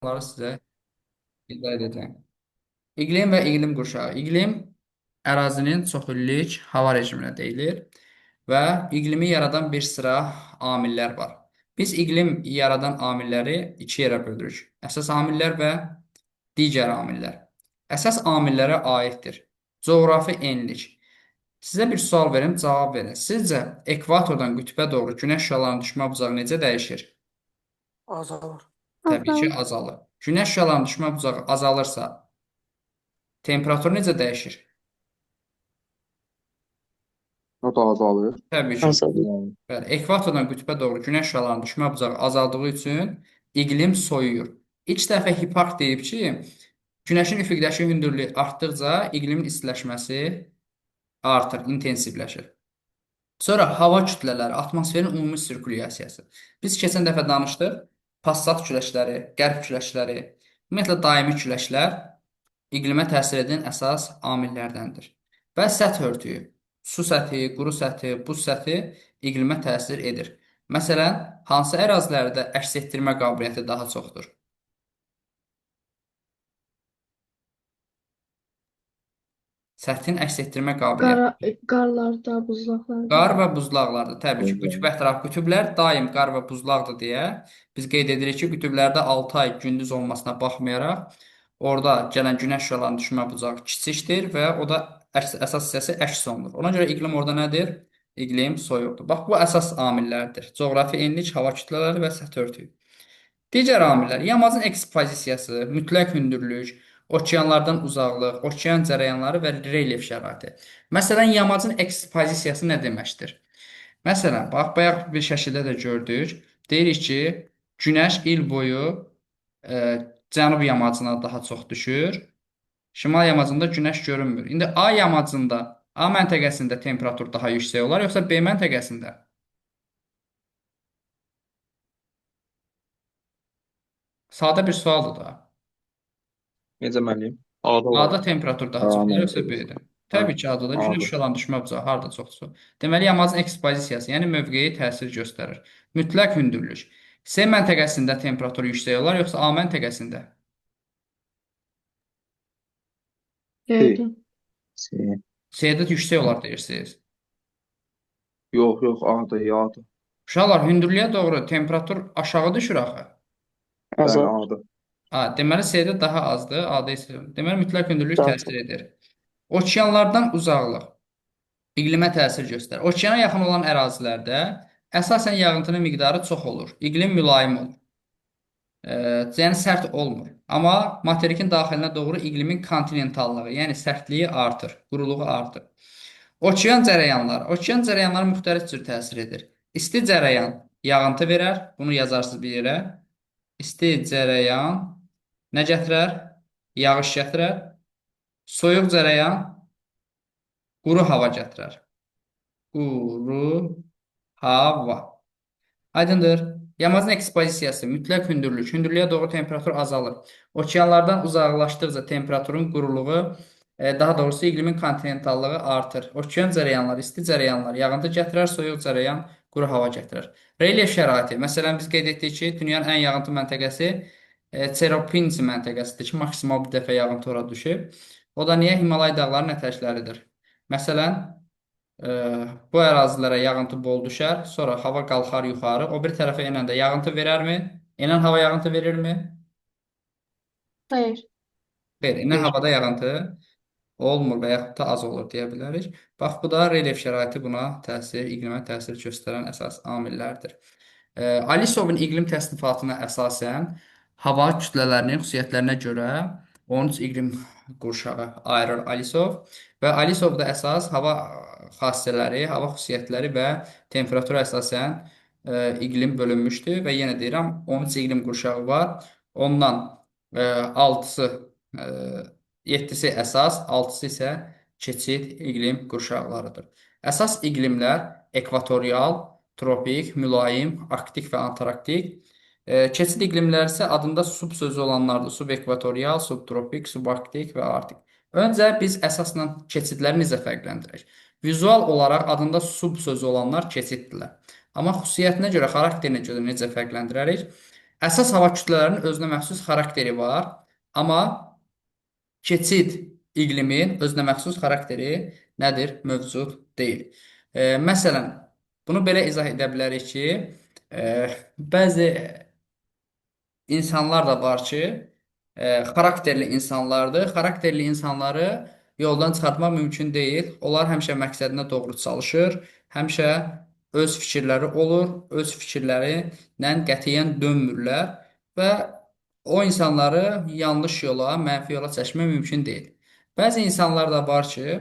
Bunları sizə izah edəcəm. İqlim və iqlim qurşağı. İqlim ərazinin çoxillik hava rejiminə deyilir və iqlimi yaradan bir sıra amillər var. Biz iqlim yaradan amilləri iki yerə bölürük. Əsas amillər və digər amillər. Əsas amillərə aiddir. Coğrafi enlik. Sizə bir sual verim, cavab verin. Sizcə ekvatordan qütbə doğru günəş şüalarının düşmə bucağı necə dəyişir? Azalır. Təbii ki, Azal. azalır. Günəş şüalarının düşmə bucağı azalırsa, temperatur necə dəyişir? O da azalır. Təbii ki, Azal. Yəni, bəli, ekvatordan qütbə doğru günəş şüalarının düşmə bucağı azaldığı üçün iqlim soyuyur. İlk dəfə Hippark deyib ki, günəşin üfüqdəki hündürlüyü artdıqca iqlimin istiləşməsi artır, intensivləşir. Sonra hava kütlələri, atmosferin ümumi sirkulyasiyası. Biz keçən dəfə danışdıq. Passat küləşləri, qərb küləşləri, ümumiyyətlə daimi küləşlər iqlimə təsir edən əsas amillərdəndir. Və səth örtüyü, su səthi, quru səthi, buz səthi iqlimə təsir edir. Məsələn, hansı ərazilərdə əks etdirmə qabiliyyəti daha çoxdur? Səthin əks etdirmə qabiliyyəti. Qarlarda, buzlaqlarda. Qar və buzlaqlarda təbii ki, qütb ətrafı qütblər daim qar və buzlaqdır deyə biz qeyd edirik ki, qütblərdə 6 ay gündüz olmasına baxmayaraq orada gələn günəş şüalarının düşmə bucağı kiçikdir və o da əsas hissəsi əks olunur. Ona görə iqlim orada nədir? İqlim soyuqdur. Bax, bu əsas amillərdir. Coğrafi enlik, hava kütlələri və səth örtüyü. Digər amillər, yamacın ekspozisiyası, mütləq hündürlük, okeanlardan uzaqlıq, okean cərəyanları və relyef şəraiti. Məsələn, yamacın ekspozisiyası nə deməkdir? Məsələn, bax, bayaq bir şəkildə də gördük. Deyirik ki, günəş il boyu e, cənub yamacına daha çox düşür, şimal yamacında günəş görünmür. İndi A yamacında, A məntəqəsində temperatur daha yüksək olar, yoxsa B məntəqəsində? Sadə bir sualdır da. necə müəllim? Ada A-da olaraq. temperatur daha A çox gəlir, yoxsa məntəqəsi. B-də? Hə, Təbii ki, A-da da günəş A'dır. şüalarının düşmə bucağı harda çoxdur? Deməli, yamacın ekspozisiyası, yəni mövqeyi təsir göstərir. Mütləq hündürlük. C məntəqəsində temperatur yüksək olar, yoxsa A məntəqəsində? C. Yerdə. C. C-də yüksək olar deyirsiniz. Yox, A'dır, A'dır. Uşaqlar, hündürlüyə doğru temperatur aşağı düşür axı. Bəli, Azal. A'dır. A, deməli C-də daha azdır, A-da isə. Deməli, mütləq hündürlük Daha çox. təsir edir. Okeanlardan uzaqlıq iqlimə təsir göstərir. Okeana yaxın olan ərazilərdə əsasən yağıntının miqdarı çox olur. İqlim mülayim olur. Yəni sərt olmur. Amma materikin daxilinə doğru iqlimin kontinentallığı, yəni sərtliyi artır, quruluğu artır. Okean cərəyanları. Okean cərəyanları müxtəlif cür təsir edir. İsti cərəyan yağıntı verər. Bunu yazarsınız bir yerə. İsti cərəyan nə gətirər? Yağış gətirər. Soyuq cərəyan quru hava gətirər. Quru hava. Aydındır. Yamacın ekspozisiyası, mütləq hündürlük. Hündürlüyə doğru temperatur azalır. Okeanlardan uzaqlaşdıqca temperaturun quruluğu, daha doğrusu iqlimin kontinentallığı artır. Okean cərəyanları, isti cərəyanlar yağıntı gətirər, soyuq cərəyan quru hava gətirir. Relyef şəraiti. Məsələn, biz qeyd etdik ki, dünyanın ən yağıntı məntəqəsi Çeropinsi məntəqəsidir ki, maksimal bir dəfə yağıntı ora düşüb. O da niyə? Himalay dağlarının ətəkləridir. Məsələn, bu ərazilərə yağıntı bol düşər, sonra hava qalxar yuxarı. O bir tərəfə enəndə yağıntı verərmi? Enən hava yağıntı verirmi? Xeyr. Xeyr, enən Bir. havada yağıntı olmur və yaxud da az olur deyə bilərik. Bax, bu da relyef şəraiti buna təsir, iqlimə təsir göstərən əsas amillərdir. Alisovun iqlim təsnifatına əsasən hava kütlələrinin xüsusiyyətlərinə görə 13 iqlim qurşağı ayırır Alisov və Alisovda əsas hava xassələri, hava xüsusiyyətləri və temperatura əsasən iqlim bölünmüşdür və yenə deyirəm 13 iqlim qurşağı var. Ondan 6-sı 7-si əsas, 6-sı isə keçid iqlim qurşaqlarıdır. Əsas iqlimlər ekvatorial, tropik, mülayim, arktik və antarktik. Keçid iqlimləri isə adında sub sözü olanlardır. Subekvatorial, subtropik, subarktik və arktik. Öncə biz əsasla keçidləri necə fərqləndirək? Vizual olaraq adında sub sözü olanlar keçiddirlər. Amma xüsusiyyətinə görə, xarakterinə görə necə fərqləndirərik? Əsas hava kütlələrinin özünə məxsus xarakteri var, amma keçid iqlimin özünə məxsus xarakteri nədir? Mövcud deyil. Məsələn, bunu belə izah edə bilərik ki, bəzi insanlar da var ki, xarakterli insanlardır. Xarakterli insanları yoldan çıxartmaq mümkün deyil. Onlar həmişə məqsədinə doğru çalışır, həmişə öz fikirləri olur, öz fikirləri ilə qətiyyən dönmürlər və o insanları yanlış yola, mənfi yola çəkmək mümkün deyil. Bəzi insanlar da var ki,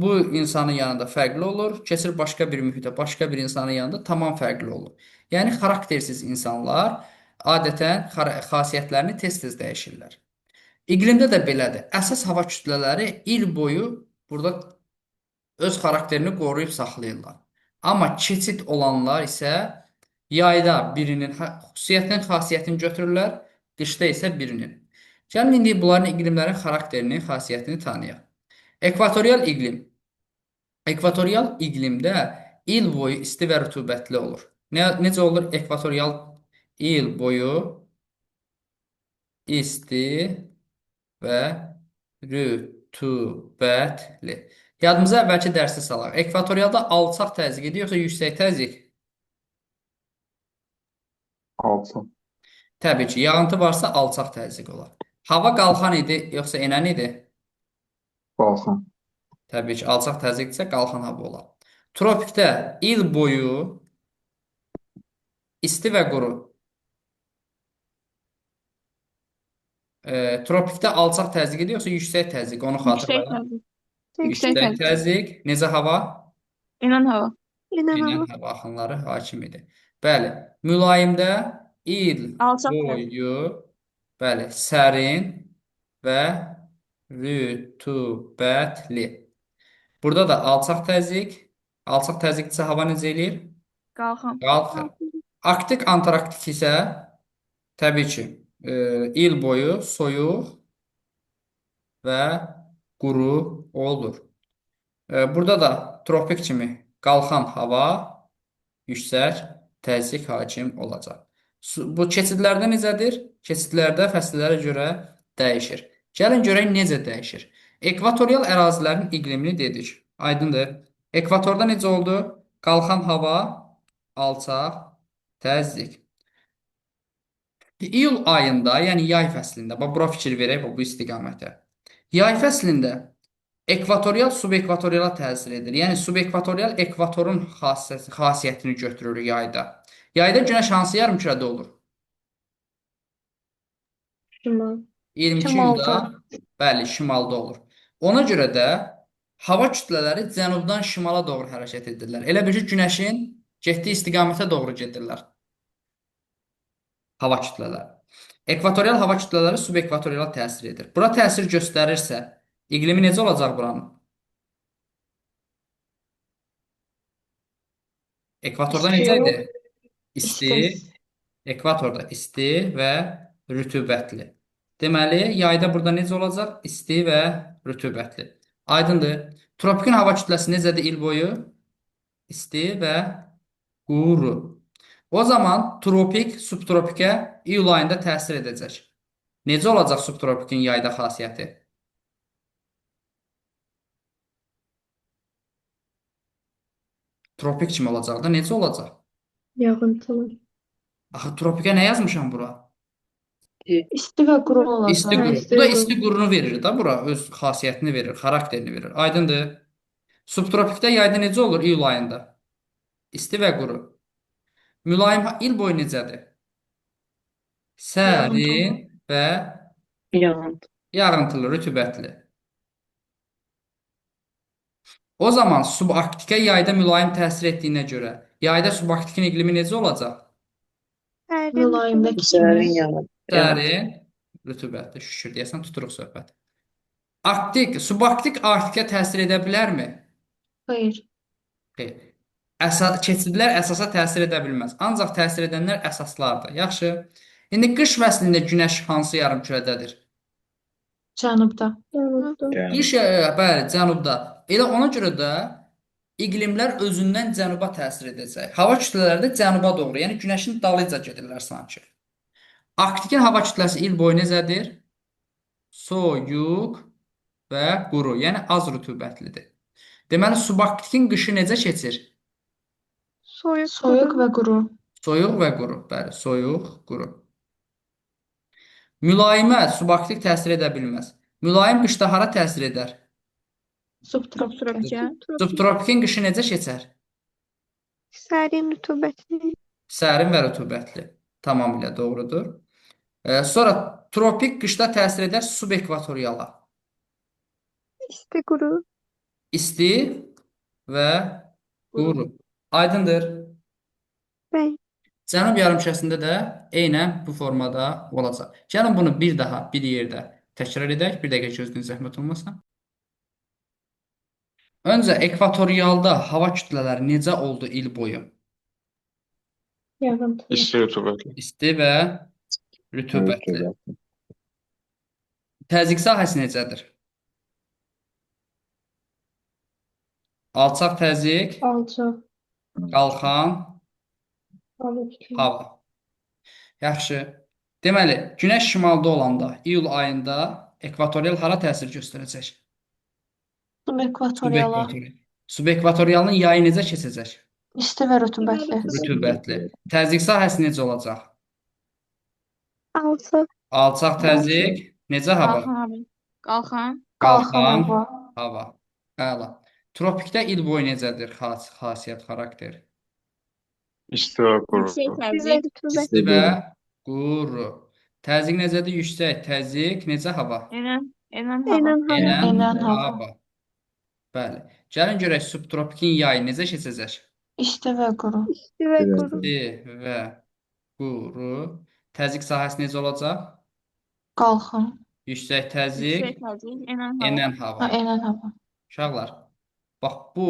bu insanın yanında fərqli olur, keçir başqa bir mühitə, başqa bir insanın yanında tamam fərqli olur. Yəni xaraktersiz insanlar adətən xasiyyətlərini tez-tez dəyişirlər. İqlimdə də belədir. Əsas hava kütlələri il boyu burada öz xarakterini qoruyub saxlayırlar. Amma keçid olanlar isə yayda birinin xüsusiyyətini götürürlər, qışda isə birinin. Gəlin indi bunların iqlimlərin xarakterini, xasiyyətini tanıyaq. Ekvatorial iqlim. Ekvatorial iqlimdə il boyu isti və rütubətli olur. Necə olur? Ekvatorial il boyu isti və rütubətli. Yadımıza əvvəlki dərsi salaq. Ekvatorialda alçaq təzyiq yoxsa yüksək təzyiq? Alçaq. Təbii ki, yağıntı varsa alçaq təzyiq olar. Hava qalxan idi yoxsa enən idi? Qalxan. Təbii ki, alçaq təzyiqdirsə qalxan hava olar. Tropikdə il boyu isti və quru. Tropikdə alçaq təzyiq idi yoxsa yüksək təzyiq? Onu Yüksek xatırlayın. tabii. Yüksək Yüksek tabii. təzyiq. Necə hava? İnan hava. Enən hava axınları hakim idi. Bəli, mülayimdə il Alçaq boyu bəli, sərin və rütubətli. Burada da alçaq təzyiq. Alçaq təzyiqdirsə hava necə eləyir? Qalxan. Qalxır. Arktik, Antarktik isə təbii ki, il boyu soyuq və quru olur. Burada da tropik kimi qalxan hava, yüksək təzyiq hakim olacaq. Bu keçidlərdə necədir? Keçidlərdə fəsillərə görə dəyişir. Gəlin görək necə dəyişir. Ekvatorial ərazilərin iqlimini dedik. Aydındır. Ekvatorda necə oldu? Qalxan hava, alçaq təzyiq. İyul ayında, yəni yay fəslində, bax bura fikir verək bu istiqamətə. Yay fəslində ekvatorial subekvatoriala təsir edir. Yəni subekvatorial ekvatorun xasiyyətini götürür yayda. Yayda günəş hansı yarımkürədə olur? Şimal. 22 Şimalda. iyulda, bəli, şimalda olur. Ona görə də hava kütlələri cənubdan şimala doğru hərəkət edirlər. Elə bil ki, günəşin getdiyi istiqamətə doğru gedirlər. Hava kütlələri. Ekvatorial hava kütlələri subekvatoriala təsir edir. Bura təsir göstərirsə, iqlimi necə olacaq buranın? Ekvatorda necə idi? İsti, ekvatorda isti və rütubətli. Deməli, yayda burada necə olacaq? İsti və rütubətli. Aydındır. Tropikin hava kütləsi necədir il boyu? İsti və quru. O zaman tropik subtropikə iyul ayında təsir edəcək. Necə olacaq subtropikin yayda xasiyyəti? Tropik kimi olacaq da necə olacaq? Yağıntılı. Axı tropikə nə yazmışam bura? İsti və quru olacaq. İsti quru. Bu da isti qurunu verir da bura. Öz xasiyyətini verir, xarakterini verir. Aydındır. Subtropikdə yayda necə olur iyul ayında? İsti və quru. Mülayim il boyu necədir? Sərin və yağıntılı, rütubətli. O zaman subarktikə yayda mülayim təsir etdiyinə görə yayda subarktikin iqlimi necə olacaq? Mülayimdə kimi. Sərin, rütubətli. Şükür deyəsən tuturuq söhbət. Arktik, subarktik arktikə təsir edə bilərmi? Hayır. Xeyr. Keçidlər əsasa təsir edə bilməz. Ancaq təsir edənlər əsaslardır. Yaxşı. İndi qış fəslində günəş hansı yarımkürədədir? Cənubda. Qış, bəli, cənubda. Elə ona görə də iqlimlər özündən cənuba təsir edəcək. Hava kütlələri də cənuba doğru, yəni günəşin dalıyca gedirlər sanki. Arktikin hava kütləsi il boyu necədir? Soyuq və quru, yəni az rütubətlidir. Deməli, subarktikin qışı necə keçir? Soyuq Soyuq və quru. Soyuq və quru. Bəli, soyuq, quru. Mülayimə subarktik təsir edə bilməz. Mülayim qışda hara təsir edər? Subtropikə. Subtropikə. Subtropikin qışı necə keçər? Sərin, rütubətli. Sərin və rütubətli. Tamamilə doğrudur. Sonra tropik qışda təsir edər subekvatoriala. İsti, quru. İsti və quru. Aydındır. Bəy. Cənub yarımkürəsində də eynən bu formada olacaq. Gəlin bunu bir daha bir yerdə təkrar edək. Bir dəqiqə gözünüz zəhmət olmasa. Öncə ekvatorialda hava kütlələri necə oldu il boyu? Yağıntılı. İsti rütubətli. İsti və rütubətli. Təzyiq sahəsi necədir? Alçaq təzyiq, Alçaq. qalxan, Hava kütləsi. hava. Yaxşı. Deməli, günəş şimalda olanda iyul ayında ekvatorial hara təsir göstərəcək? Subekvatoriala. Subekvatorial. Subekvatorialın yayı necə keçəcək? İsti və rütubətli. Rütubətli. Təzyiq sahəsi necə olacaq? Alçaq. Alçaq təzyiq, necə hava? Qalxan abi. Qalxan. Qalxan Qalxan hava. hava. Əla. Tropikdə il boyu necədir xasiyyət, xarakter? İsti və quru. Yüksək təzyiq. İsti və quru. Təzyiq necədir? Yüksək təzyiq, necə hava? Enən hava. Enən hava. hava. Bəli. Gəlin görək subtropikin yayı necə keçəcək? İsti və quru. İsti və quru. İsti və quru. Təzyiq sahəsi necə olacaq? Qalxan. Yüksək təzyiq, Yüksək təzyiq. Enən hava. enən Ha, hava. enən hava. Uşaqlar, bax bu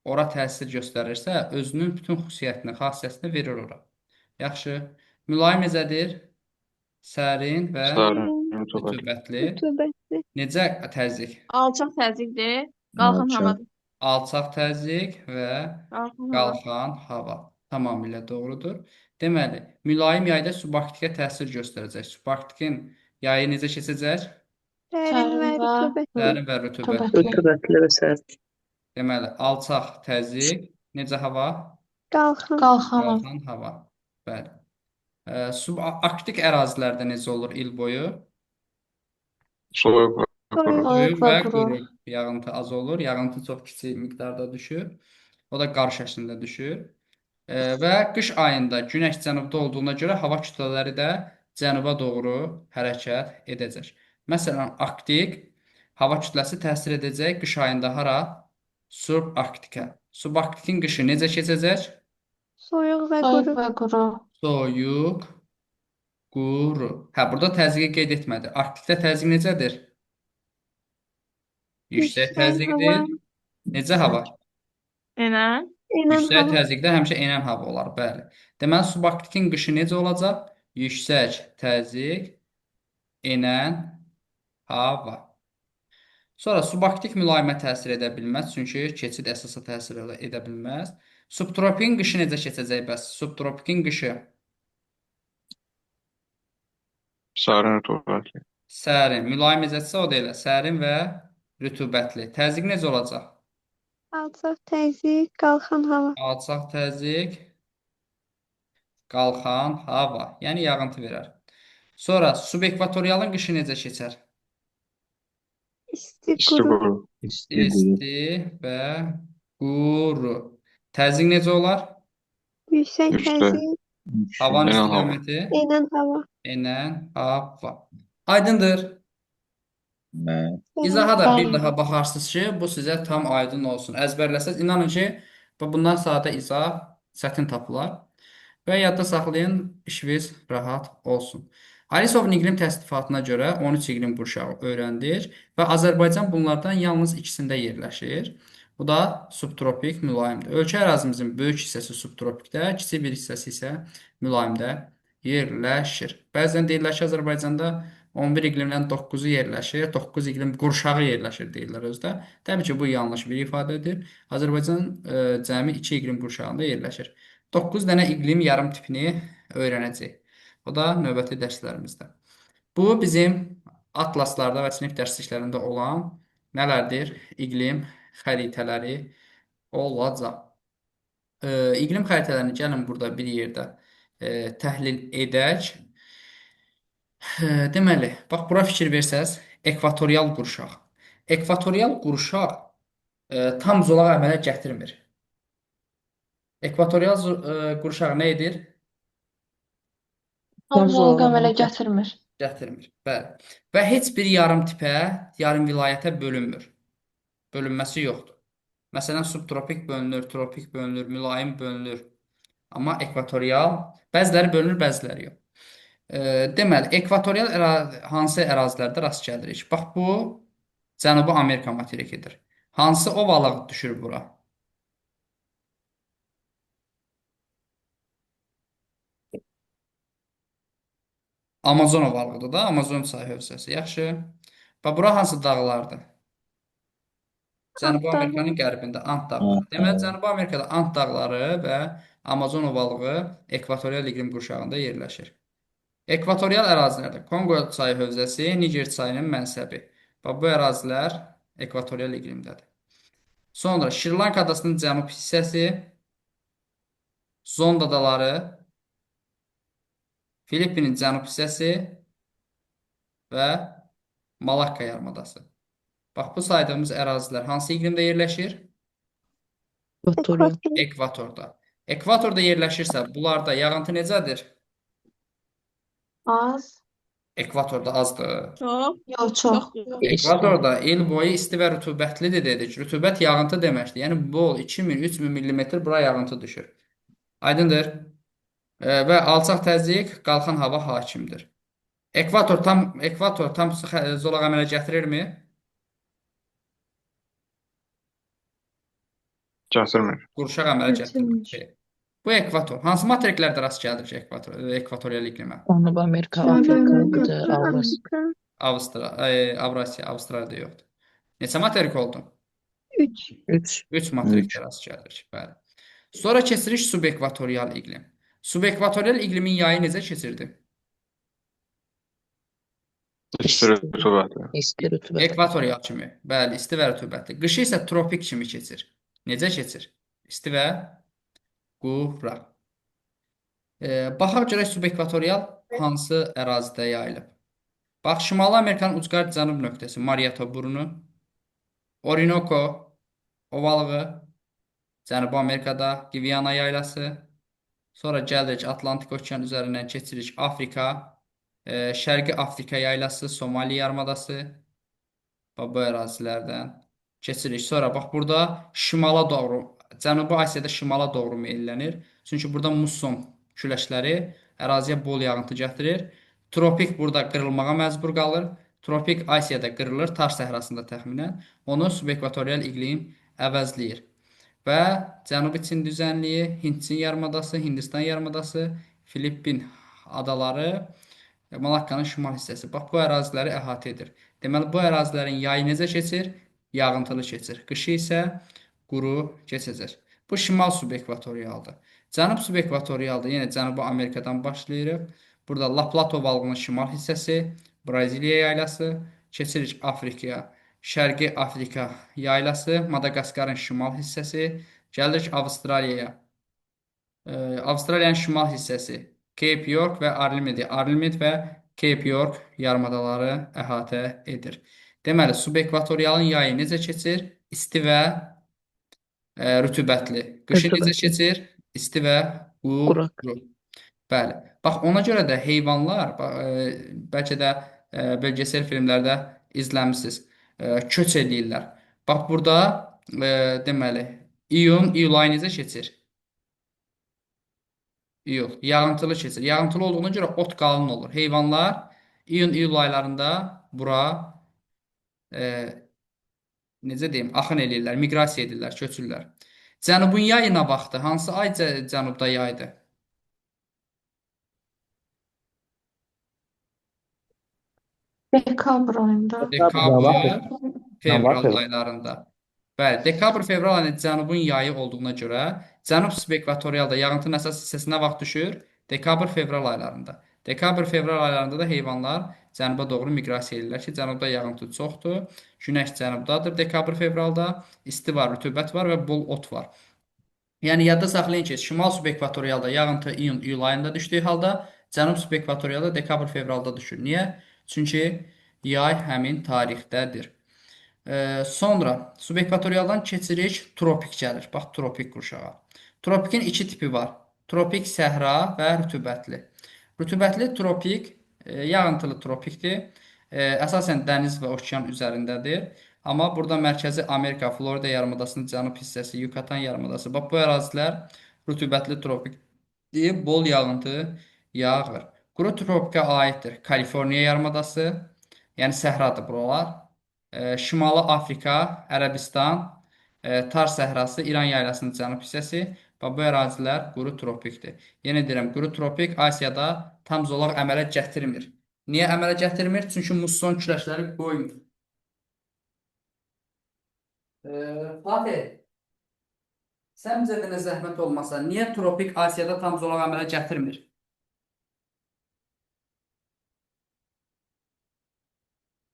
ora təsir göstərirsə, özünün bütün xüsusiyyətini, xassiyyətini verir ora. Yaxşı. Mülayim necədir? Sərin və Sərin rütubətli. rütubətli. Rütubətli. Necə təzyiq? Alçaq təzyiqdir. Qalxan havadır. Alçaq təzyiq və Qalxan hava. qalxan hava. Tamamilə doğrudur. Deməli, mülayim yayda subarktikə təsir göstərəcək. Subarktikin yayı necə keçəcək? Sərin və rütubətli. Sərin və rütubətli. Rütubətli. Rütubətli və sərt. Deməli, alçaq təzyiq, necə hava? Qalxan. Qalxan hava. Qalxan hava. Bəli. Subarktik ərazilərdə necə olur il boyu? Soyuq və quru. Soyuq Soyuq və və quru. quru. Yağıntı az olur. Yağıntı çox kiçik miqdarda düşür. O da qar şəklində düşür. Və qış ayında günəş cənubda olduğuna görə hava kütlələri də cənuba doğru hərəkət edəcək. Məsələn, arktik hava kütləsi təsir edəcək qış ayında hara? Subarktikə. Subarktikin qışı necə keçəcək? Soyuq və Soyuq quru. və quru. Soyuq, quru. Hə, burada təzyiqi qeyd etmədi. Arktikdə təzyiq necədir? Yüksək təzyiqdir. Necə hava? Enən. Enən Yüksək hava. təzyiqdə həmişə enən hava olar, bəli. Deməli, subarktikin qışı necə olacaq? Yüksək təzyiq, enən hava. Sonra subarktik mülayimə təsir edə bilməz, çünki keçid əsasa təsir edə bilməz. Subtropikin qışı necə keçəcək bəs? Subtropikin qışı Sərin rütubətli. sərin, mülayim necədirsə o da elə, sərin və rütubətli. Təzyiq necə olacaq? Alçaq təzyiq. Qalxan hava. Alçaq təzyiq, qalxan hava, yəni yağıntı verər. Sonra subekvatorialın qışı necə keçər? İsti, İsti quru. quru. İsti və quru. Təzyiq necə olar? Yüksək Yüksək. təzyiq. Havanın Enən hava. istiqaməti Enən hava. enən hava. Aydındır. Enən İzaha da bir Bəli. daha baxarsınız ki, bu sizə tam aydın olsun. Əzbərləsəz, inanın ki, bundan sadə izah çətin tapılar. Və yadda saxlayın, işiniz rahat olsun. Arisovun iqlim təsnifatına görə 13 iqlim qurşağı öyrəndik və Azərbaycan bunlardan yalnız ikisində yerləşir. Bu da subtropik mülayimdir. Ölkə ərazimizin böyük hissəsi subtropikdə, kiçik bir hissəsi isə mülayimdə yerləşir. Bəzən deyirlər ki, Azərbaycanda 11 iqlimdən 9-u yerləşir, 9 iqlim qurşağı yerləşir deyirlər özdə. Təbii ki, bu yanlış bir ifadədir. Azərbaycan cəmi 2 iqlim qurşağında yerləşir. 9 dənə iqlim yarım tipini öyrənəcək. O da növbəti dərslərimizdə. Bu bizim atlaslarda və sinif dərsliklərində olan nələrdir? İqlim xəritələri olacaq. İqlim xəritələrini gəlin burada bir yerdə təhlil edək. Deməli, bax bura fikir versəz, ekvatorial qurşaq. Ekvatorial qurşaq tam zolaq əmələ gətirmir. Ekvatorial qurşaq nə edir? Tam zolaq əmələ gətirmir. Gətirmir. Bəli. Və heç bir yarım tipə, yarım vilayətə bölünmür. Bölünməsi yoxdur. Məsələn, subtropik bölünür, tropik bölünür, mülayim bölünür. Amma ekvatorial bəziləri bölünür, bəziləri yox. Deməli, ekvatorial hansı ərazilərdə rast gəlirik? Bax, bu Cənubi Amerika materikidir. Hansı ovalıq düşür bura? Amazon ovalığıdır da, Amazon çayı hövzəsi. Yaxşı. Bax, bura hansı dağlardır? Cənubi Ant dağı. Amerikanın qərbində Ant dağları. Deməli, Cənubi Amerikada Ant dağları və Amazon ovalığı ekvatorial iqlim qurşağında yerləşir. Ekvatorial ərazilərdə Konqo çayı hövzəsi, Niger çayının mənsəbi. Bax, bu ərazilər ekvatorial iqlimdədir. Sonra Şri-Lanka adasının cənub hissəsi, Zond adaları, Filippinin cənub hissəsi və Malakka yarımadası. Bax, bu saydığımız ərazilər hansı iqlimdə yerləşir? Ekvator. Ekvatorda. Ekvatorda yerləşirsə, bunlarda yağıntı necədir? Az. Ekvatorda azdır. Yox, çox. Ekvatorda il boyu isti və rütubətlidir dedik. Rütubət yağıntı deməkdir. Yəni bol 2000-3000 mm bura yağıntı düşür. Aydındır? Və alçaq təzyiq, qalxan hava hakimdir. Ekvator tam zolaq əmələ gətirirmi? Gətirmir. Qurşaq əmələ gətirmir. Gətirmir. Bu ekvator. Hansı materiklərdə rast gəlirik ekvatorial iqlimə? Cənub Amerika, Afrika, bir də Avrasiya. Avrasiya, Avstraliyada yoxdur. Neçə materik oldu? 3. 3. 3 materikdə rast gəlirik. Bəli. Sonra keçirik subekvatorial iqlim. Subekvatorial iqlimin yayı necə keçirdi? İsti rütubətli. İsti rütubət. Ekvatorial kimi. Bəli, isti və rütubətli. Qışı isə tropik kimi keçir. Necə keçir? İsti və quraq. Baxaq görək subekvatorial hansı ərazidə yayılıb. Bax, Şimali Amerikanın ucqar cənub nöqtəsi Marietta burnu, Orinoco ovalığı, Cənubi Amerikada Gviana yaylası, sonra gəlirik Atlantik okean üzərindən keçirik Afrika, Şərqi Afrika yaylası, Somali yarımadası, bax, bu ərazilərdən keçirik. Sonra bax, burada şimala doğru, Cənubi Asiyada şimala doğru meyllənir. Çünki burada musson küləkləri əraziyə bol yağıntı gətirir. Tropik burada qırılmağa məcbur qalır. Tropik Asiyada qırılır, Tar səhrasında təxminən. Onu subekvatorial iqlim əvəzləyir. Və Cənubi Çin düzənliyi, Hind-Çin yarımadası, Hindistan yarımadası, Filippin adaları, Malakkanın şimal hissəsi. Bax, bu əraziləri əhatə edir. Deməli, bu ərazilərin yayı necə keçir? Yağıntılı keçir. Qışı isə quru keçəcək. Bu şimal subekvatorialdır. Cənub subekvatorialdır. Yenə Cənubi Amerikadan başlayırıq. Burada La Plata ovalığının şimal hissəsi, Braziliya yaylası, keçirik Afrikaya, Şərqi Afrika yaylası, Madagaskarın şimal hissəsi, gəlirik Avstraliyaya. Avstraliyanın şimal hissəsi, Cape York və Arlimid və Cape York yarımadaları əhatə edir. Deməli, subekvatorialın yayı necə keçir? İsti və rütubətli. Qışı necə keçir? İsti və quru. Bəli. Bax, ona görə də heyvanlar, bəlkə də bölgesel filmlərdə izləmişsiniz, köç eləyirlər. Bax, burada deməli, iyul ayı necə keçir? İyul. Yağıntılı keçir. Yağıntılı olduğuna görə ot qalın olur. Heyvanlar iyul aylarında bura necə deyim, axın eləyirlər, miqrasiya edirlər, köçürlər. Cənubun yayı nə vaxtı? Hansı ay cənubda yaydır? Dekabr ayında. Dekabr, fevral aylarında. Bəli, dekabr, fevral ayında cənubun yayı olduğuna görə cənub subekvatorialda yağıntının əsas hissəsi nə vaxt düşür? Dekabr, fevral aylarında. Dekabr-fevral aylarında da heyvanlar cənuba doğru miqrasiya edirlər ki, cənubda yağıntı çoxdur, günəş cənubdadır. Dekabr-fevralda isti var, rütubət var və bol ot var. Yəni yadda saxlayın ki, şimal subekvatorialda yağıntı iyun-iyul ayında düşdüyü halda cənub subekvatorialda dekabr-fevralda düşür. Niyə? Çünki yay həmin tarixdədir. Sonra subekvatorialdan keçirik, tropik gəlir. Bax, tropik qurşağa. Tropikin iki tipi var. Tropik səhra və rütubətli. Rütubətli tropik, yağıntılı tropikdir. Əsasən dəniz və okean üzərindədir. Amma burada Mərkəzi Amerika, Florida yarımadasının cənub hissəsi, Yucatan yarımadası. Bax, bu ərazilər rütubətli tropikdir. Bol yağıntı yağır. Quru tropikə aiddir. Kaliforniya yarımadası, yəni səhradır buralar. Şimali Afrika, Ərəbistan, Tar səhrası, İran yaylasının cənub hissəsi və bu ərazilər quru tropikdir. Yenə deyirəm, quru tropik Asiyada tam zolaq əmələ gətirmir. Niyə əmələ gətirmir? Çünki musson küləşləri qoymur. Fatih, sən bizə də zəhmət olmasa, niyə tropik Asiyada tam zolaq əmələ gətirmir?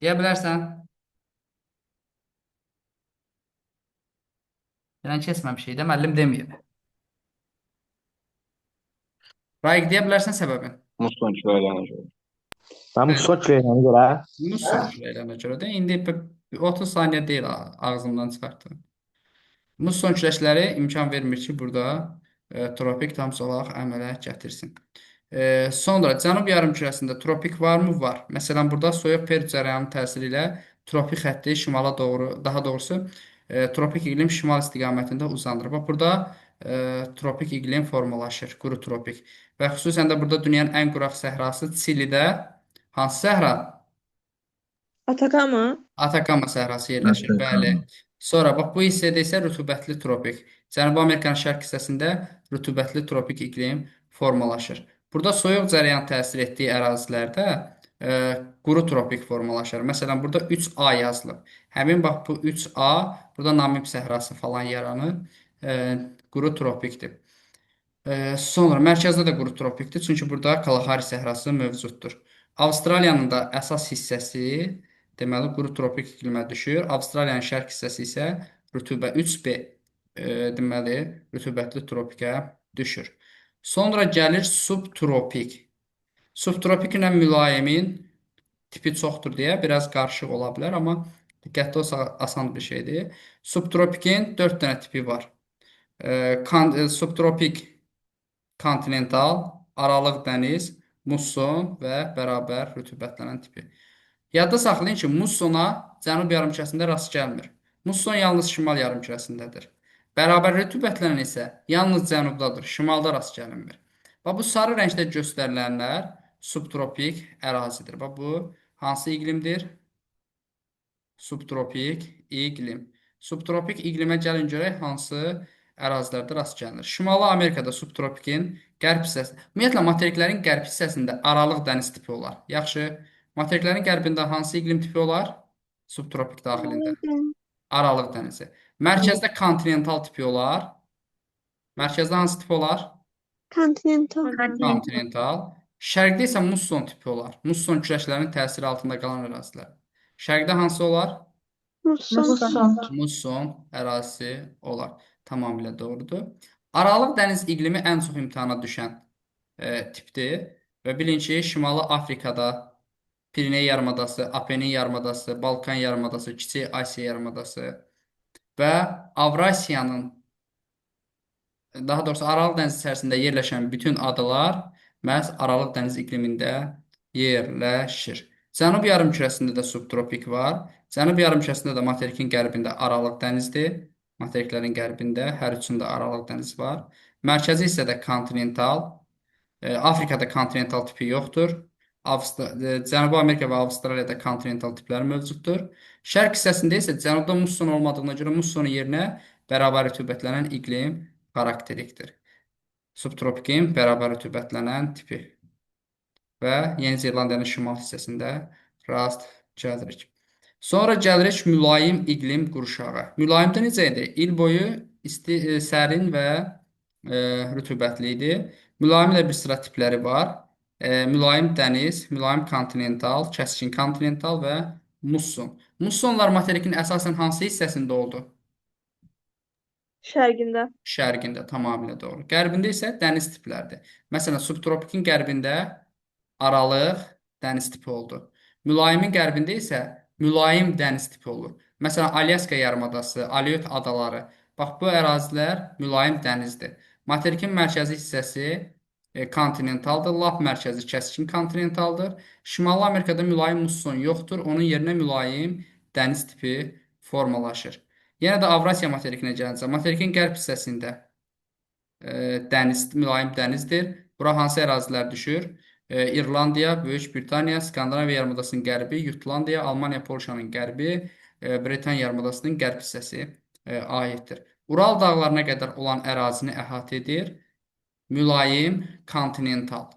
Deyə bilərsən? Gələn keçməmişik də, müəllim deməyib. Raiq, deyə bilərsən səbəbin? Musson küləylənə görə. Ben Mustafa Küreğen'e göre Musson küləklərinə görə də indi 30 saniyə deyil ağzımdan çıxartdım. Musson küləkləri imkan vermir ki, burada tropik tam zolaq əmələ gətirsin. Sonra cənub yarımkürəsində tropik varmı? Var. Məsələn, burada soyuq period cərəyanının təsiri ilə tropik xətti şimala doğru, daha doğrusu tropik iqlim şimal istiqamətində uzanır. Bax, burada tropik iqlim formalaşır, quru tropik. Və xüsusən də burada dünyanın ən quraq səhrası Çilidə hansı səhra? Atakama. Atakama səhrası yerləşir. Bəli. Sonra bax bu hissədə isə rütubətli tropik. Cənubi Amerikanın şərq hissəsində rütubətli tropik iqlim formalaşır. Burada soyuq cərəyan təsir etdiyi ərazilərdə quru tropik formalaşır. Məsələn, burada 3A yazılıb. Həmin bax bu 3A, burada Namib səhrası falan yaranır. Quru tropikdir. Sonra mərkəzdə də quru tropikdir, çünki burada Kalahari səhrası mövcuddur. Avstraliyanın da əsas hissəsi deməli quru tropik iqlimə düşür. Avstraliyanın şərq hissəsi isə rütubət 3B deməli rütubətli tropikə düşür. Sonra gəlir subtropik. Subtropik ilə mülayimin tipi çoxdur deyə biraz qarışıq ola bilər, amma diqqətli olsaq asan bir şeydir. Subtropikin 4 dənə tipi var. Subtropik kontinental, aralıq dəniz, musson və bərabər rütubətlənən tipi. Yadda saxlayın ki, mussona cənub yarımkürəsində rast gəlmir. Musson yalnız şimal yarımkürəsindədir. Bərabər rütubətlənən isə yalnız cənubdadır, şimalda rast gəlinmir. Və bu sarı rəngdə göstərilənlər subtropik ərazidir. Və bu hansı iqlimdir? Subtropik iqlim. Subtropik iqlimə gəlin görək hansı ərazilərdə rast gəlinir. Şimali Amerikada subtropikin qərb hissəsi, ümumiyyətlə materiklərin qərb hissəsində aralıq dəniz tipi olar. Yaxşı, materiklərin qərbində hansı iqlim tipi olar? Subtropik daxilində. Aralıq dənizi. Mərkəzdə kontinental tipi olar. Mərkəzdə hansı tip olar? Continental. Kontinental. Şərqdə isə musson tipi olar. Musson küləşlərinin təsiri altında qalan ərazilər. Şərqdə hansı olar? Musson. Musson ərazisi olar. Tamamilə doğrudur. Aralıq dəniz iqlimi ən çox imtahana düşən tipdir. Və bilin ki, Şimali Afrikada Piriney yarımadası, Apenin yarımadası, Balkan yarımadası, Kiçik Asiya yarımadası və Avrasiyanın, daha doğrusu Aralıq dənizi içərisində yerləşən bütün adalar məhz Aralıq dəniz iqlimində yerləşir. Cənub yarımkürəsində də subtropik var. Cənub yarımkürəsində də materikin qərbində Aralıq dənizdir. Materiklərin qərbində hər üçündə Aralıq dənizi var. Mərkəzi hissədə kontinental. Afrikada kontinental tipi yoxdur. Cənubi Amerika və Avstraliyada kontinental tipləri mövcuddur. Şərq hissəsində isə cənubda musson olmadığına görə mussonun yerinə bərabər rütubətlənən iqlim xarakterikdir. Subtropikin bərabər rütubətlənən tipi və Yeni Zelandiyanın şimal hissəsində rast gəlirik. Sonra gəlirik mülayim iqlim qurşağı. Mülayimdə necə idi? İl boyu isti, sərin və rütubətli idi. Mülayim ilə bir sıra tipləri var. Mülayim dəniz, mülayim kontinental, kəskin kontinental və musson. Mussonlar materikin əsasən hansı hissəsində oldu? Şərqində. Şərqində tamamilə doğru. Qərbində isə dəniz tiplərdir. Məsələn, subtropikin qərbində aralıq dəniz tipi oldu. Mülayimin qərbində isə mülayim dəniz tipi olur. Məsələn, Alyaska yarımadası, Alyot adaları. Bax, bu ərazilər mülayim dənizdir. Materikin mərkəzi hissəsi kontinentaldır, lap mərkəzi kəskin kontinentaldır. Şimali Amerikada mülayim musson yoxdur, onun yerinə mülayim dəniz tipi formalaşır. Yenə də Avrasiya materikinə gəlincə, materikin qərb hissəsində dəniz, mülayim dənizdir. Bura hansı ərazilər düşür? İrlandiya, Böyük Britaniya, Skandinaviya yarımadasının qərbi, Jutlandiya, Almaniya, Polşanın qərbi, Britaniya yarımadasının qərb hissəsi aiddir. Ural dağlarına qədər olan ərazini əhatə edir. Mülayim, kontinental.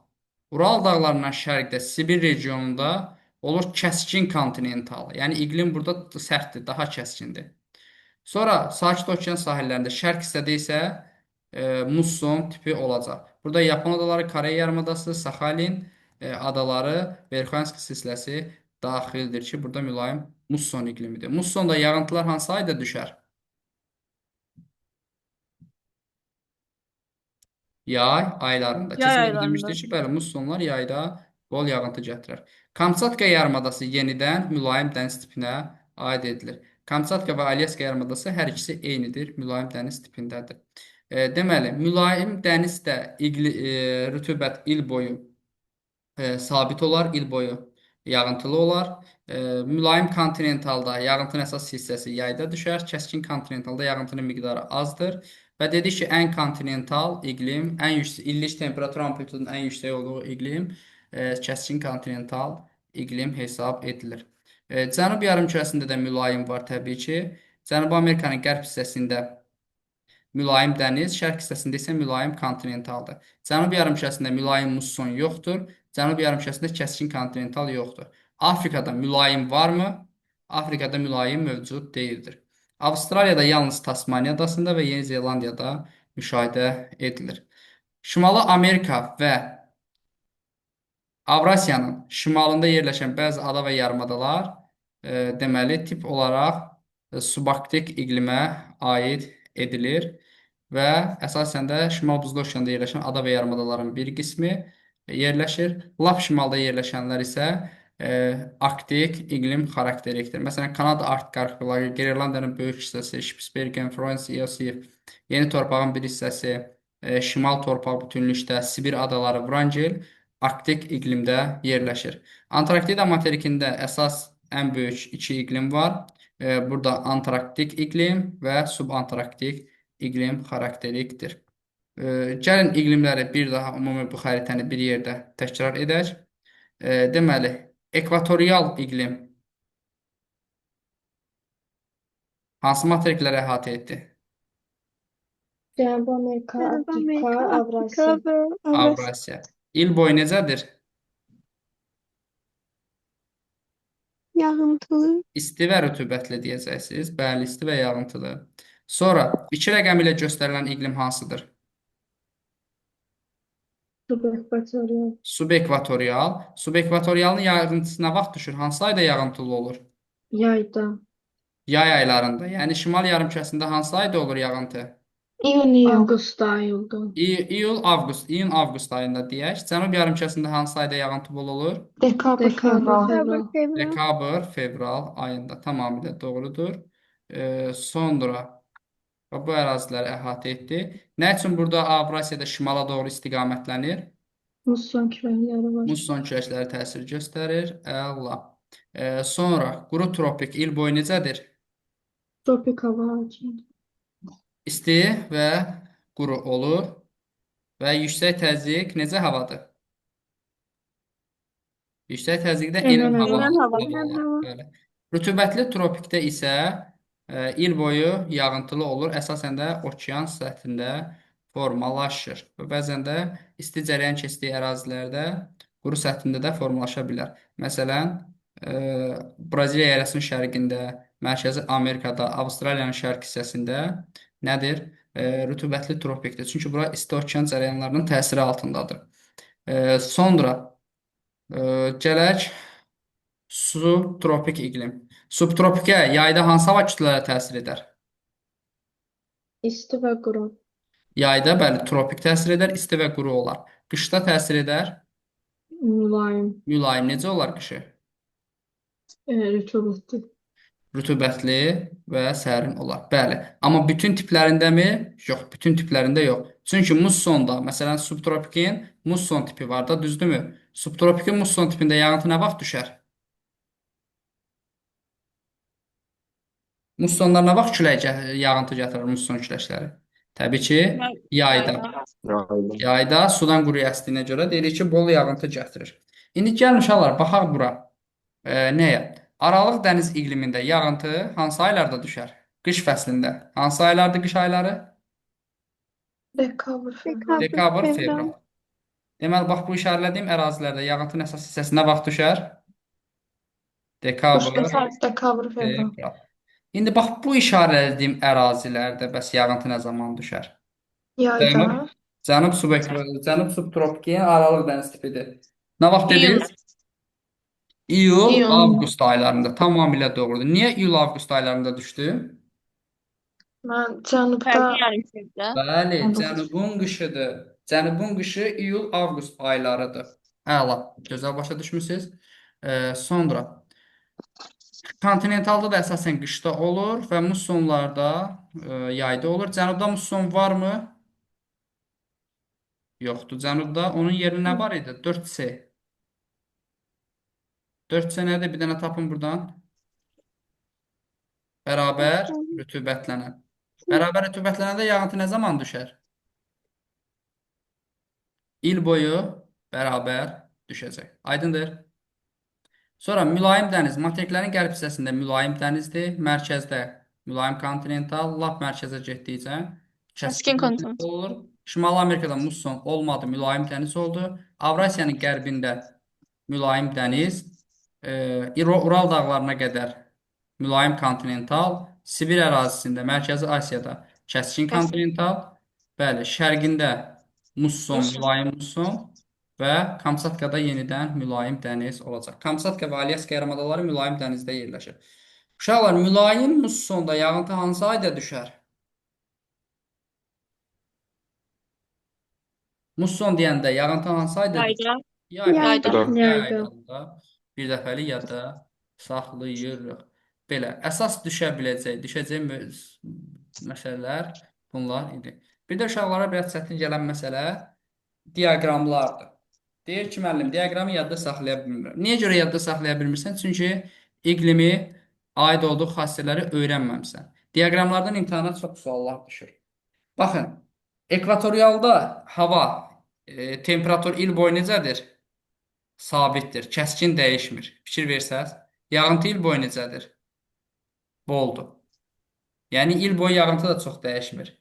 Ural dağlarından şərqdə Sibir regionunda olur kəskin kontinental. Yəni iqlim burada sərtdir, daha kəskindir. Sonra Sakit Okean sahillərində şərq hissədə isə musson tipi olacaq. Burada Yapon adaları, Koreya yarımadası, Saxalin adaları, Verxanski silsiləsi daxildir ki, burada mülayim musson iqlimidir. Mussonda yağıntılar hansı ayda düşər? Yay aylarında. Yay Keçən dəfə aylarında. demişdik ki, bəli, mussonlar yayda bol yağıntı gətirər. Kamçatka yarımadası yenidən mülayim dəniz tipinə aid edilir. Kamçatka və Alyaska yarımadası hər ikisi eynidir, mülayim dəniz tipindədir. Deməli, mülayim dənizdə rütubət il boyu sabit olar, il boyu yağıntılı olar. Mülayim kontinentalda yağıntının əsas hissəsi yayda düşər, kəskin kontinentalda yağıntının miqdarı azdır. Və dedik ki, ən kontinental iqlim, ən yüksək illik temperatur amplitudunun ən yüksək olduğu iqlim kəskin kontinental iqlim hesab edilir. Cənub yarımkürəsində də mülayim var təbii ki. Cənubi Amerikanın qərb hissəsində mülayim dəniz, şərq hissəsində isə mülayim kontinentaldır. Cənub yarımkürəsində mülayim musson yoxdur. Cənub yarımkürəsində kəskin kontinental yoxdur. Afrikada mülayim varmı? Afrikada mülayim mövcud deyildir. Avstraliyada yalnız Tasmaniya adasında və Yeni Zelandiyada müşahidə edilir. Şimali Amerika və Avrasiyanın şimalında yerləşən bəzi ada və yarımadalar deməli tip olaraq subarktik iqlimə aid edilir və əsasən də Şimal Buzlu Okeanda yerləşən ada və yarımadaların bir qismi yerləşir. Lap şimalda yerləşənlər isə arktik iqlim xarakterlikdir. Məsələn, Kanada Arktik arxipelaqı, Grenlandiyanın böyük hissəsi, Spitsbergen, Florens, Iosif, Yeni torpağın bir hissəsi, şimal torpaq bütünlükdə Sibir adaları, Vrangel arktik iqlimdə yerləşir. Antarktida materikində əsas ən böyük iki iqlim var. Burada antarktik iqlim və subantarktik iqlim xarakterlikdir. Gəlin iqlimləri bir daha ümumi bu xəritəni bir yerdə təkrar edək. Deməli, ekvatorial iqlim hansı materikləri əhatə etdi? Cənubi Amerika, Afrika, Avrasiya. Avrasiya. İl boyu necədir? Yağıntılı. İsti və rütubətli deyəcəksiniz. Bəli, isti və yağıntılı. Sonra 2 rəqəmi ilə göstərilən iqlim hansıdır? Subekvatorial. Subekvatorial. Subekvatorialın yağıntısı nə vaxt düşür? Hansı ayda yağıntılı olur? Yayda. Yay aylarında. Yəni şimal yarımkürəsində hansı ayda olur yağıntı? Avqust ayıldı. İyun, avqust ayında deyək. Cənub yarımkürəsində hansı ayda yağıntı bol olur? Dekabr, fevral. Dekabr, fevral ayında. Tamamilə doğrudur. Sonra bu əraziləri əhatə etdi. Nə üçün burada Avrasiyada şimala doğru istiqamətlənir? Musson küləkləri var. Musson küləkləri təsir göstərir. Əla. Sonra quru tropik il boyu necədir? Tropik hava hakimidir. İsti və quru olur və yüksək təzyiq necə havadır? Yüksək təzyiqdə enin hava. Bəli. Rütubətli tropikdə isə il boyu yağıntılı olur. Əsasən də okean səthində formalaşır. Və bəzən də isti cərəyan keçdiyi ərazilərdə quru səthində də formalaşa bilər. Məsələn, Braziliya əyaləsinin şərqində, Mərkəzi Amerikada, Avstraliyanın şərq hissəsində nədir? Rütubətli tropikdir. Çünki bura isti okean cərəyanlarının təsiri altındadır. Sonra gələk subtropik iqlim. Subtropikə yayda hansı hava kütlələri təsir edər? İsti və quru. Yayda bəli tropik təsir edər, isti və quru olar. Qışda təsir edər, Mülayim. mülayim. Necə olar qışı? Rütubətli. Rütubətli və sərin olar. Bəli. Amma bütün tiplərindəmi? Yox, bütün tiplərində yox. Çünki mussonda, məsələn, subtropikin musson tipi var da, düzdürmü? Subtropikin musson tipində yağıntı nə vaxt düşər? Mussonlar nə vaxt yağıntı gətirir musson küləşləri? Təbii ki, yayda. Yayda. Yayda sudan quru əsdiyinə görə deyirik ki, bol yağıntı gətirir. İndi gəlin uşaqlar, baxaq bura. Nəyə? Aralıq dəniz iqlimində yağıntı hansı aylarda düşər? Qış fəslində. Hansı aylardır qış ayları? Dekabr, fevral. Dekabr, fevral. Deməli, bax bu işarələdiyim ərazilərdə yağıntının əsas hissəsi nə vaxt düşər? Dekabr, Dekabr, fevral. fevral. İndi bax bu işarələdiyim ərazilərdə bəs yağıntı nə zaman düşər? Yayda. Cənub subtropikin aralıq dəniz tipidir. Nə vaxt dediniz? İyul, İyun. avqust aylarında. Tamamilə doğrudur. Niyə iyul-avqust aylarında düşdü? Mən cənubda Bəli, Anladım. cənubun qışıdır. Cənubun qışı iyul-avqust aylarıdır. Əla, gözəl başa düşmüsünüz. Sonra kontinentalda da əsasən qışda olur və mussonlarda yayda olur. Cənubda musson varmı? Yoxdur. Cənubda onun yerinə nə var idi? 4C. 4C nədir? Bir dənə tapın buradan. Bərabər rütubətlənən. Bərabər rütubətlənəndə yağıntı nə zaman düşər? İl boyu bərabər düşəcək. Aydındır? Sonra mülayim dəniz. Materiklərin qərb hissəsində mülayim dənizdir. Mərkəzdə mülayim kontinental. Lap mərkəzə getdikcə kəskin kontinental olur. Şimali Amerikada musson olmadı. Mülayim dəniz oldu. Avrasiyanın qərbində mülayim dəniz. Ural dağlarına qədər mülayim kontinental. Sibir ərazisində, Mərkəzi Asiyada kəskin kontinental. Bəli, şərqində musson, mülayim musson və Kamçatkada yenidən mülayim dəniz olacaq. Kamçatka və Alyaska yarımadaları mülayim dənizdə yerləşir. Uşaqlar, mülayim mussonda yağıntı hansı ayda düşər? Musson deyəndə yağıntı hansı ayda düşər? Yayda. Yay ayında bir dəfəlik yadda saxlayırıq. Belə, əsas düşəcək məsələlər bunlar idi. Bir də uşaqlara biraz çətin gələn məsələ diaqramlardır. Deyir ki, müəllim, diaqramı yadda saxlaya bilmirəm. Niyə görə yadda saxlaya bilmirsən? Çünki iqlimi, aid olduğu xassələri öyrənməmisən. Diaqramlardan imtahana çox suallar düşür. Baxın, ekvatorialda hava temperatur il boyu necədir? Sabitdir, kəskin dəyişmir. Fikir versəz, yağıntı il boyu necədir? Boldur. Yəni il boyu yağıntı da çox dəyişmir.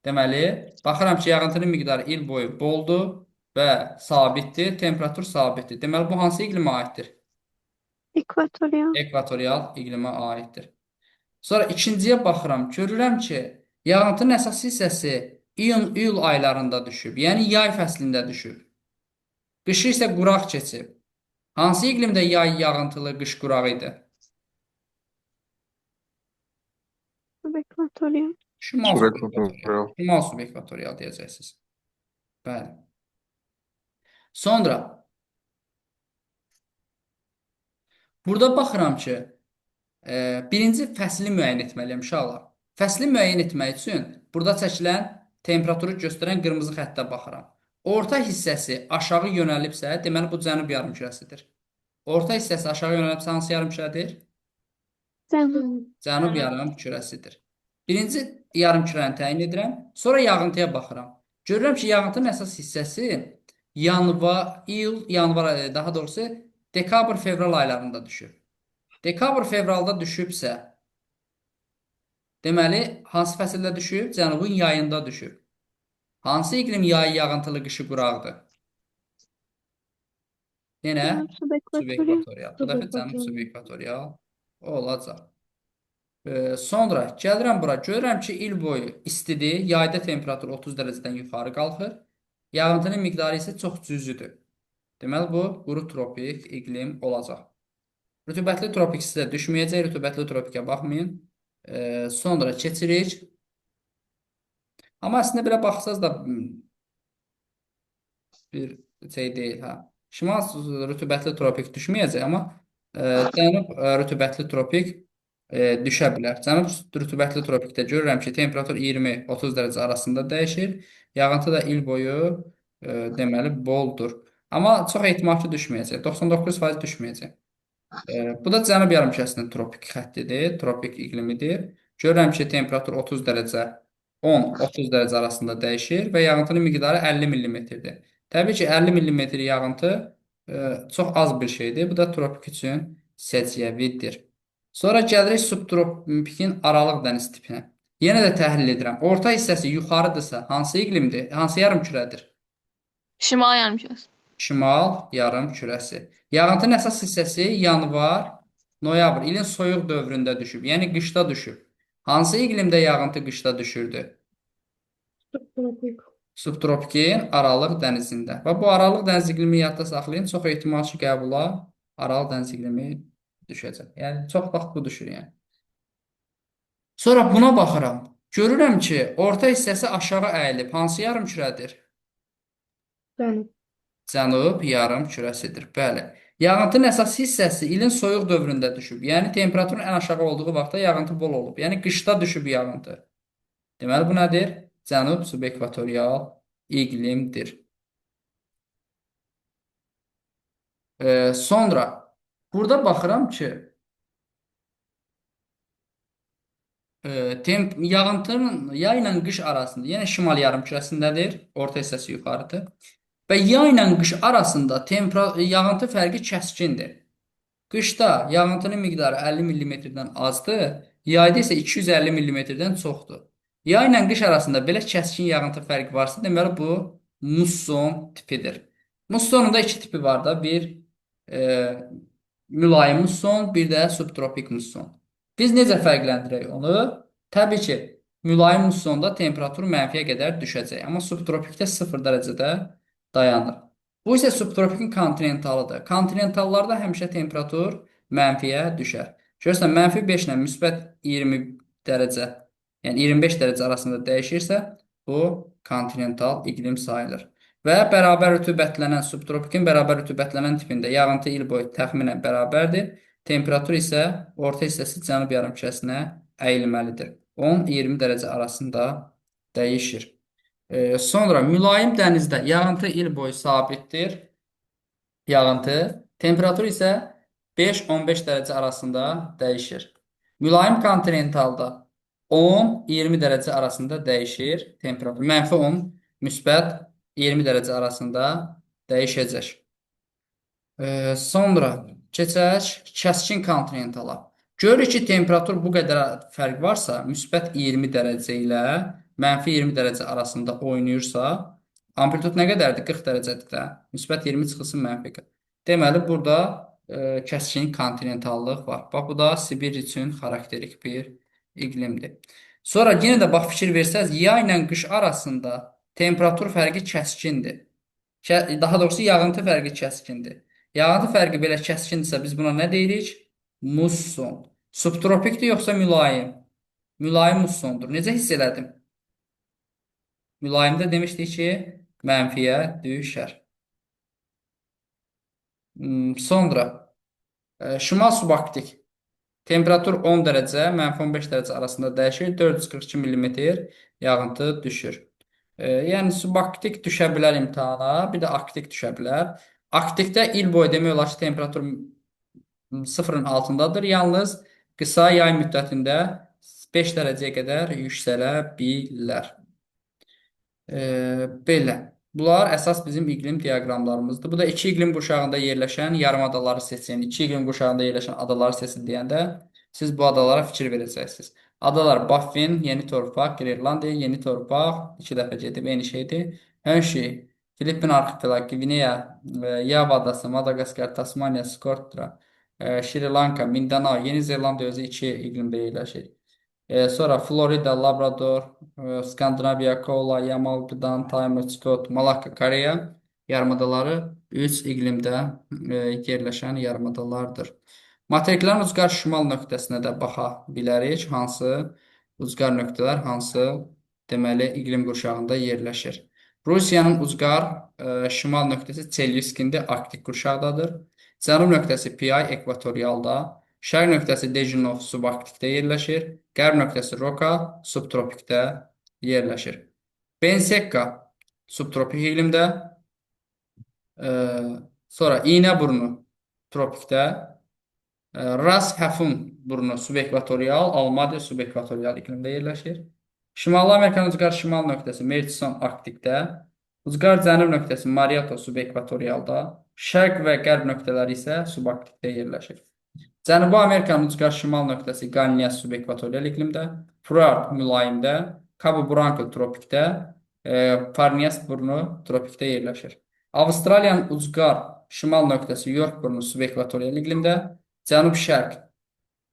Deməli, baxıram ki, yağıntının miqdarı il boyu boldur və sabitdir, temperatur sabitdir. Deməli, bu hansı iqlimə aiddir? Ekvatorial. Ekvatorial iqlimə aiddir. Sonra ikinciyə baxıram, görürəm ki, yağıntının əsas hissəsi iyun-iyul aylarında düşüb, yəni yay fəslində düşüb. Qışı isə quraq keçib. Hansı iqlimdə yay yağıntılı, qış quraq idi? Ekvatorial. Şimal Subekvatorial. subekvatorial. Şimal subekvatorial deyəcəksiniz. Bəli. Sonra burada baxıram ki, birinci fəsli müəyyən etməliyəm uşaqlar. Fəsli müəyyən etmək üçün burada çəkilən temperaturu göstərən qırmızı xəttə baxıram. Orta hissəsi aşağı yönəlibsə, deməli bu cənub yarımkürəsidir. Orta hissəsi aşağı yönəlibsə hansı yarımkürədir? Cənub yarımkürəsidir. Birinci yarımkürəni təyin edirəm, sonra yağıntıya baxıram. Görürəm ki, yağıntının əsas hissəsi daha doğrusu dekabr, fevral aylarında düşür. Dekabr, fevralda düşübsə, deməli, hansı fəsildə düşüb? Cənubun yayında düşüb. Hansı iqlim yayı yağıntılı, qışı quraqdır? Yenə subekvatorial. Bu dəfə cənub subekvatorial olacaq. Sonra gəlirəm bura, görürəm ki, il boyu istidir, yayda temperatur 30 dərəcədən yuxarı qalxır. Yağıntının miqdarı isə çox cüzüdür. Deməli, bu quru tropik iqlim olacaq. Rütubətli tropik sizə düşməyəcək, rütubətli tropikə baxmayın. Sonra keçirik. Amma əslində belə baxsaz da bir şey deyil, hə. Şimal rütubətli tropik düşməyəcək, amma cənub rütubətli tropik düşə bilər. Cənub rütubətli tropikdə görürəm ki, temperatur 20-30 dərəcə arasında dəyişir. Yağıntı da il boyu deməli boldur. Amma çox ehtimal ki, düşməyəcək. 99% düşməyəcək. Bu da cənub yarımkürəsinin tropik xəttidir, tropik iqlimidir. Görürəm ki, temperatur 30 dərəcə, 10-30 dərəcə arasında dəyişir və yağıntının miqdarı 50 millimetrdir. Təbii ki, 50 millimetr yağıntı çox az bir şeydir. Bu da tropik üçün səciyyəvidir. Sonra gəlirik subtropikin aralıq dəniz tipinə. Yenə də təhlil edirəm. Orta hissəsi yuxarıdırsa, hansı iqlimdir? Hansı yarımkürədir? Şimal yarımkürəsi. Şimal yarımkürəsi. Yağıntının əsas hissəsi yanvar, noyabr, ilin soyuq dövründə düşüb, yəni qışda düşüb. Hansı iqlimdə yağıntı qışda düşürdü? Subtropik. Subtropikin aralıq dənizində. Və bu aralıq dəniz iqlimi yadda saxlayın. Çox ehtimal ki, qəbula aralıq dəniz iqlimi düşəcək. Yəni çox vaxt bu düşür yəni. Sonra buna baxıram. Görürəm ki, orta hissəsi aşağı əyilib. Hansı yarımkürədir? Cənub. Cənub yarımkürəsidir. Bəli. Yağıntının əsas hissəsi ilin soyuq dövründə düşüb. Yəni temperaturun ən aşağı olduğu vaxtda yağıntı bol olub. Yəni qışda düşüb yağıntı. Deməli bu nədir? Cənub subekvatorial iqlimdir. Sonra burada baxıram ki, yağıntının yay ilə qış arasında, yəni şimal yarımkürəsindədir, orta hissəsi yuxarıdır. Və yay ilə qış arasında yağıntı fərqi kəskindir. Qışda yağıntının miqdarı 50 millimetrdən azdır, yayda isə 250 millimetrdən çoxdur. Yay ilə qış arasında belə kəskin yağıntı fərqi varsa, deməli bu musson tipidir. Mussonun da iki tipi var da, bir mülayim musson, bir də subtropik musson. Biz necə fərqləndirək onu? Təbii ki, mülayim mussonda temperatur mənfiyə qədər düşəcək, amma subtropikdə 0 dərəcədə dayanır. Bu isə subtropikin kontinentalıdır. Kontinentallarda həmişə temperatur mənfiyə düşər. Görürsən, -5 ilə müsbət 20 dərəcə, yəni 25 dərəcə arasında dəyişirsə, bu kontinental iqlim sayılır. Və bərabər rütubətlənən, subtropikin bərabər rütubətlənən tipində yağıntı il boyu təxminən bərabərdir. Temperatur isə orta hissəsi cənub yarımkürəsinə əyilməlidir. 10-20 dərəcə arasında dəyişir. Sonra mülayim dənizdə yağıntı il boyu sabitdir. Yağıntı. Temperatur isə 5-15 dərəcə arasında dəyişir. Mülayim kontinentalda 10-20 dərəcə arasında dəyişir temperatur. -10, müsbət 20 dərəcə arasında dəyişəcək. Sonra keçək kəskin kontinentala. Görürük ki, temperatur bu qədər fərq varsa, müsbət 20 dərəcə ilə -20 dərəcə arasında oynayırsa, amplitud nə qədərdir? 40 dərəcədir də. Müsbət 20 çıxılsın -40. Deməli, burada kəskin kontinentallıq var. Bax, bu da Sibir üçün xarakterik bir iqlimdir. Sonra yenə də bax, fikir versəz, yay ilə qış arasında temperatur fərqi kəskindir. Daha doğrusu, yağıntı fərqi kəskindir. Yağıntı fərqi belə kəskindirsə, biz buna nə deyirik? Musson. Subtropikdir yoxsa mülayim? Mülayim mussondur. Necə hiss elədim? Mülayimdə demişdik ki, mənfiyə düşər. Sonra şimal subarktik. Temperatur 10 dərəcə, -15 dərəcə arasında dəyişir. 442 mm yağıntı düşür. Yəni subarktik düşə bilər imtahana, bir də arktik düşə bilər. Arktikdə il boyu demək olar ki, temperatur 0-ın altındadır. Yalnız qısa yay müddətində 5 dərəcəyə qədər yüksələ bilər. Belə. Bunlar əsas bizim iqlim diaqramlarımızdır. Bu da iki iqlim qurşağında yerləşən yarımadaları seçin. İki iqlim qurşağında yerləşən adaları seçin deyəndə siz bu adalara fikir verəcəksiniz. Adalar Baffin, Yeni Torpaq, Grenlandiya, Yeni Torpaq, 2 dəfə gedib eyni şeydir. Hershey, Filippin arxipelagi, Gvineya, Yava adası, Madagaskar, Tasmaniya, Skortra, Şri Lanka, Mindanao, Yeni Zelandiya özü iki iqlimdə yerləşir. Sonra Florida, Labrador, Skandinaviya, Kola, Yamal-Qıdan, Taymer, Scott, Malakka, Koreya yarımadaları 3 iqlimdə yerləşən yarımadalardır. Materiklərin ucqar şimal nöqtəsinə də baxa bilərik. Hansı ucqar nöqtələr hansı deməli iqlim qurşağında yerləşir. Rusiyanın ucqar şimal nöqtəsi Çelyskində Arktik qurşaqdadır. Cənub nöqtəsi Pi ekvatorialda, şərq nöqtəsi Dejinov subarktikdə yerləşir. Qərb nöqtəsi Roka subtropikdə yerləşir. Bensekka subtropik iqlimdə, sonra İynəburnu tropikdə, Ras Həfun burnu subekvatorial, Almadiya subekvatorial iqlimdə yerləşir. Şimali Amerikanın ucqar şimal nöqtəsi Murchison Arktikdə, ucqar cənub nöqtəsi Mariato subekvatorialda, şərq və qərb nöqtələri isə subarktikdə yerləşir. Cənubi Amerikanın ucqar şimal nöqtəsi Qanias subekvatorial iqlimdə, Furat mülayimdə, Cabo Branco tropikdə, Parnias burnu tropikdə yerləşir. Avstraliyanın ucqar şimal nöqtəsi York burnu subekvatorial iqlimdə, cənub-şərq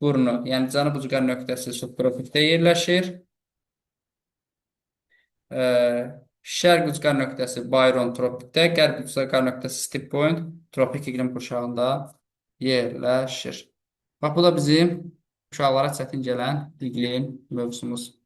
burnu, yəni cənub ucqar nöqtəsi subtropikdə yerləşir. Şərq ucqar nöqtəsi Byron tropikdə, qərb ucqar nöqtəsi Steep Point tropik iqlim qurşağında yerləşir. Bax, bu da bizim uşaqlara çətin gələn iqlim mövzumuz.